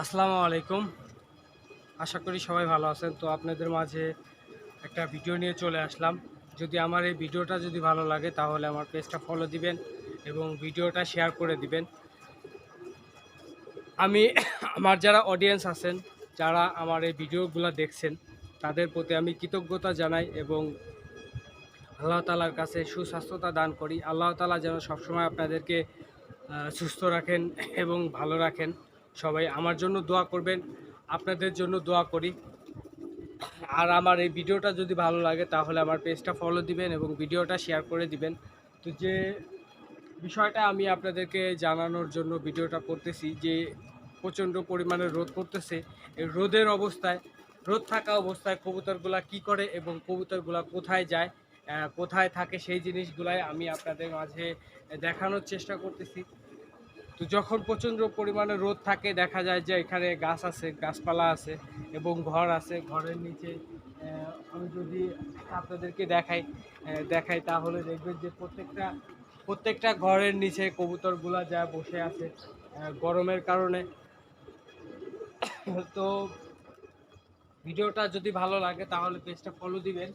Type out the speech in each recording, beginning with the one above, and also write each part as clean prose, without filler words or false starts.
আসসালামু আলাইকুম। আশা করি সবাই ভালো আছেন। তো আপনাদের মাঝে একটা ভিডিও নিয়ে চলে আসলাম। যদি আমার এই ভিডিওটা যদি ভালো লাগে তাহলে আমার পেজটা ফলো দিবেন এবং ভিডিওটা শেয়ার করে দিবেন। আমি আমার যারা অডিয়েন্স আছেন, যারা আমার এই ভিডিওগুলো দেখছেন, তাদের প্রতি আমি কৃতজ্ঞতা জানাই এবং আল্লাহ তাআলার কাছে সুস্বাস্থ্যতা দান করি। আল্লাহ তাআলা যেন সবসময় আপনাদেরকে সুস্থ রাখেন এবং ভালো রাখেন। সবাই আমার জন্য দোয়া করবেন, আপনাদের জন্য দোয়া করি। আর আমার এই ভিডিওটা যদি ভালো লাগে তাহলে আমার পেজটা ফলো দিবেন এবং ভিডিওটা শেয়ার করে দিবেন। তো যে বিষয়টা আমি আপনাদেরকে জানানোর জন্য ভিডিওটা করতেছি যে প্রচণ্ড পরিমাণে রোদ পড়তেছে। এই রোদ থাকা অবস্থায় কবুতরগুলা কি করে এবং কবুতরগুলা কোথায় যায়, কোথায় থাকে, সেই জিনিসগুলাই আমি আপনাদের মাঝে দেখানোর চেষ্টা করতেছি। তো যখন প্রচণ্ড পরিমাণে রোদ থাকে দেখা যায় যে এখানে গাছ আছে, গাছপালা আছে এবং ঘর আছে। ঘরের নিচে আমি যদি আপনাদেরকে দেখাই তাহলে দেখবেন যে প্রত্যেকটা ঘরের নিচে কবুতরগুলা যা বসে আছে গরমের কারণে। তো ভিডিওটা যদি ভালো লাগে তাহলে পেজটা ফলো দিবেন।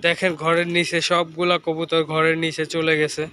দেখেন ঘরের নিচে সবগুলা কবুতর ঘরের নিচে চলে গেছে।